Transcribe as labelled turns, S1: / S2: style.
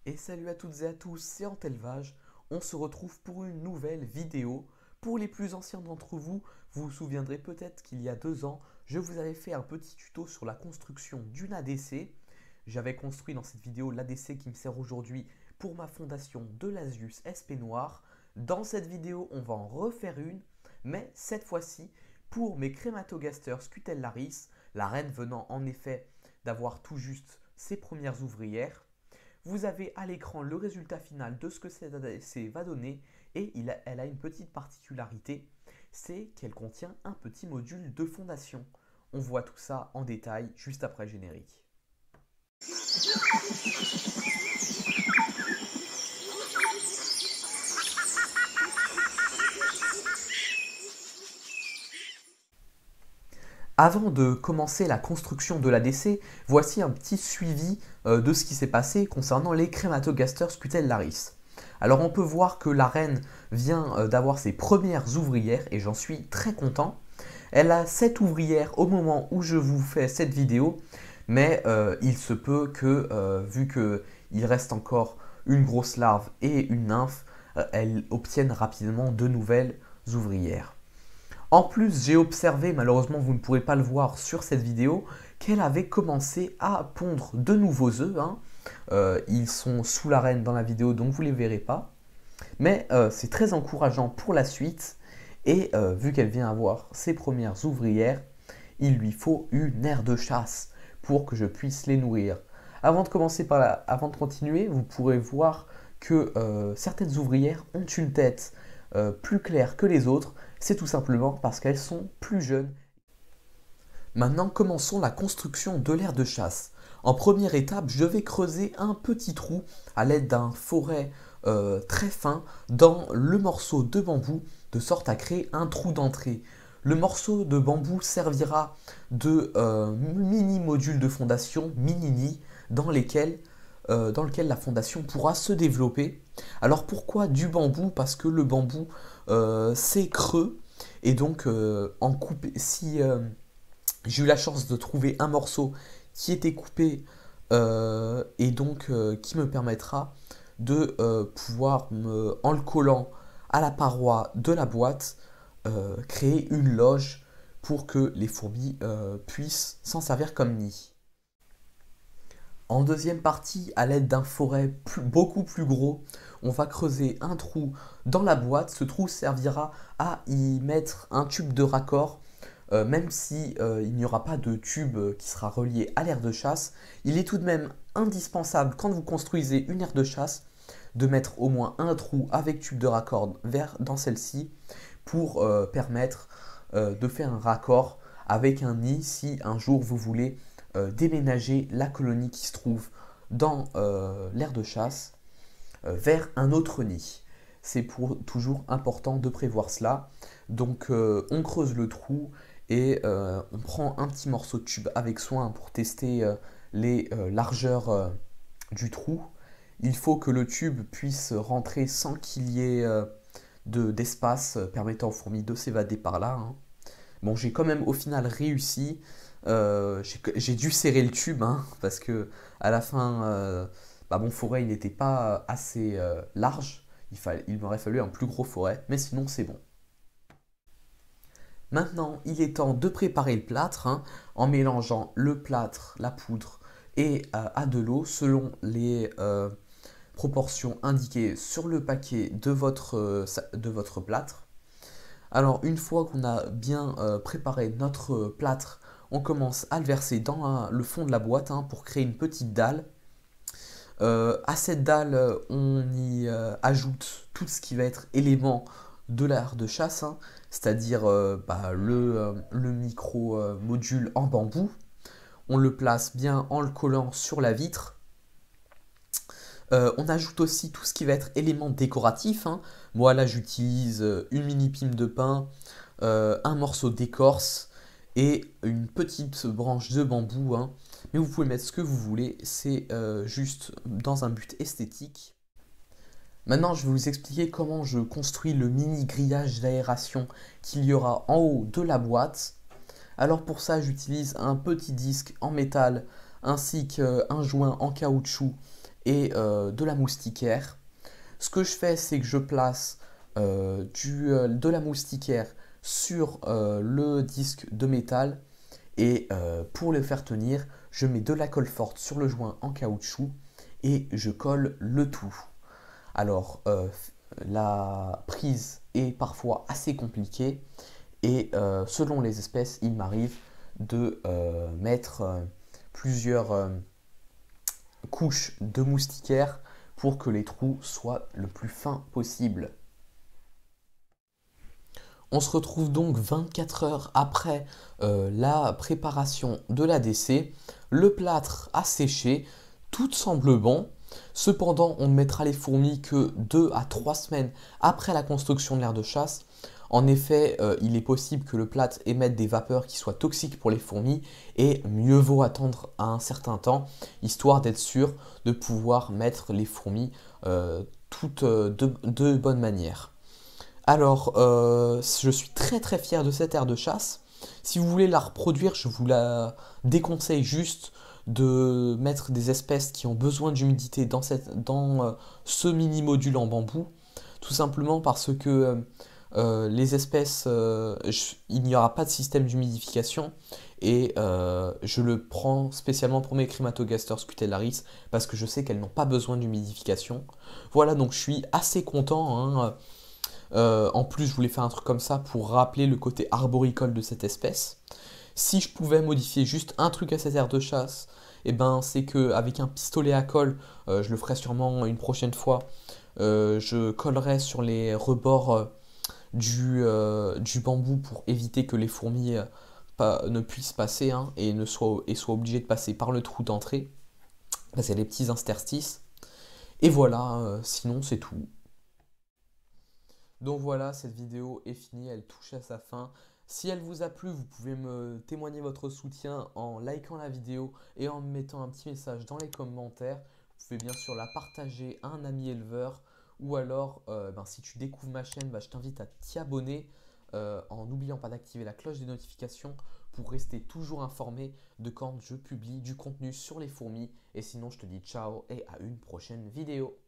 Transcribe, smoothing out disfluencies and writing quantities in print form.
S1: Et salut à toutes et à tous, c'est Antelvage. On se retrouve pour une nouvelle vidéo. Pour les plus anciens d'entre vous, vous vous souviendrez peut-être qu'il y a 2 ans, je vous avais fait un petit tuto sur la construction d'une ADC. J'avais construit dans cette vidéo l'ADC qui me sert aujourd'hui pour ma fondation de l'Asius SP Noir. Dans cette vidéo, on va en refaire une, mais cette fois-ci pour mes Crématogaster Scutellaris, la reine venant en effet d'avoir tout juste ses premières ouvrières. Vous avez à l'écran le résultat final de ce que cette ADC va donner et elle a une petite particularité, c'est qu'elle contient un petit module de fondation. On voit tout ça en détail juste après le générique. Avant de commencer la construction de l'ADC, voici un petit suivi de ce qui s'est passé concernant les Crématogaster Scutellaris. Alors on peut voir que la reine vient d'avoir ses premières ouvrières et j'en suis très content. Elle a 7 ouvrières au moment où je vous fais cette vidéo, mais il se peut que, vu qu'il reste encore une grosse larve et une nymphe, elle obtienne rapidement de nouvelles ouvrières. En plus, j'ai observé, malheureusement vous ne pourrez pas le voir sur cette vidéo, qu'elle avait commencé à pondre de nouveaux œufs. Ils sont sous la reine dans la vidéo, donc vous ne les verrez pas. Mais c'est très encourageant pour la suite. Et vu qu'elle vient avoir ses premières ouvrières, il lui faut une aire de chasse pour que je puisse les nourrir. Avant de continuer, vous pourrez voir que certaines ouvrières ont une tête plus claire que les autres. C'est tout simplement parce qu'elles sont plus jeunes. Maintenant, commençons la construction de l'aire de chasse. En première étape, je vais creuser un petit trou à l'aide d'un forêt très fin dans le morceau de bambou, de sorte à créer un trou d'entrée. Le morceau de bambou servira de mini module de fondation, mini-nid, dans lequel la fondation pourra se développer. Alors pourquoi du bambou? Parce que le bambou c'est creux et donc si j'ai eu la chance de trouver un morceau qui était coupé et donc qui me permettra de pouvoir, en le collant à la paroi de la boîte, créer une loge pour que les fourmis puissent s'en servir comme nid. En deuxième partie, à l'aide d'un forêt beaucoup plus gros, on va creuser un trou dans la boîte. Ce trou servira à y mettre un tube de raccord. Même si il n'y aura pas de tube qui sera relié à l'aire de chasse, il est tout de même indispensable quand vous construisez une aire de chasse de mettre au moins un trou avec tube de raccord dans celle-ci pour permettre de faire un raccord avec un nid si un jour vous voulez déménager la colonie qui se trouve dans l'aire de chasse vers un autre nid. C'est toujours important de prévoir cela. Donc on creuse le trou et on prend un petit morceau de tube avec soin pour tester les largeurs du trou. Il faut que le tube puisse rentrer sans qu'il y ait d'espace permettant aux fourmis de s'évader par là. Bon, j'ai quand même au final réussi. J'ai dû serrer le tube parce que à la fin, mon forêt il n'était pas assez large. Il m'aurait fallu un plus gros forêt, mais sinon c'est bon. Maintenant, il est temps de préparer le plâtre en mélangeant le plâtre, la poudre et à de l'eau selon les proportions indiquées sur le paquet de votre plâtre. Alors, une fois qu'on a bien préparé notre plâtre, on commence à le verser dans le fond de la boîte pour créer une petite dalle. À cette dalle, on y ajoute tout ce qui va être élément de l'aire de chasse, c'est-à-dire le micro-module en bambou. On le place bien en le collant sur la vitre. On ajoute aussi tout ce qui va être élément décoratif. Moi là j'utilise une mini pime de pin, un morceau d'écorce et une petite branche de bambou. Mais vous pouvez mettre ce que vous voulez, c'est juste dans un but esthétique. Maintenant, je vais vous expliquer comment je construis le mini grillage d'aération qu'il y aura en haut de la boîte. Alors pour ça, j'utilise un petit disque en métal ainsi qu'un joint en caoutchouc et de la moustiquaire. Ce que je fais, c'est que je place de la moustiquaire sur le disque de métal et pour le faire tenir, je mets de la colle forte sur le joint en caoutchouc et je colle le tout. Alors, la prise est parfois assez compliquée et selon les espèces, il m'arrive de mettre plusieurs couches de moustiquaire pour que les trous soient le plus fins possible. On se retrouve donc 24 heures après la préparation de l'ADC. Le plâtre a séché, tout semble bon. Cependant, on ne mettra les fourmis que 2 à 3 semaines après la construction de l'aire de chasse. En effet, il est possible que le plâtre émette des vapeurs qui soient toxiques pour les fourmis et mieux vaut attendre un certain temps, histoire d'être sûr de pouvoir mettre les fourmis toutes de bonne manière. Alors, je suis très très fier de cette aire de chasse. Si vous voulez la reproduire, je vous la déconseille juste de mettre des espèces qui ont besoin d'humidité dans ce mini-module en bambou. Tout simplement parce que les espèces, il n'y aura pas de système d'humidification et je le prends spécialement pour mes Chrematogaster scutellaris parce que je sais qu'elles n'ont pas besoin d'humidification. Voilà, donc je suis assez content, hein. En plus, je voulais faire un truc comme ça pour rappeler le côté arboricole de cette espèce. Si je pouvais modifier juste un truc à cette aire de chasse, eh ben, c'est qu'avec un pistolet à colle, je le ferai sûrement une prochaine fois, je collerai sur les rebords du bambou pour éviter que les fourmis ne puissent passer, hein, et soient obligées de passer par le trou d'entrée. Parce qu'il y a des petits interstices. Et voilà, sinon c'est tout. Donc voilà, cette vidéo est finie, elle touche à sa fin. Si elle vous a plu, vous pouvez me témoigner votre soutien en likant la vidéo et en me mettant un petit message dans les commentaires. Vous pouvez bien sûr la partager à un ami éleveur ou alors, si tu découvres ma chaîne, je t'invite à t'y abonner en n'oubliant pas d'activer la cloche des notifications pour rester toujours informé de quand je publie du contenu sur les fourmis. Et sinon, je te dis ciao et à une prochaine vidéo.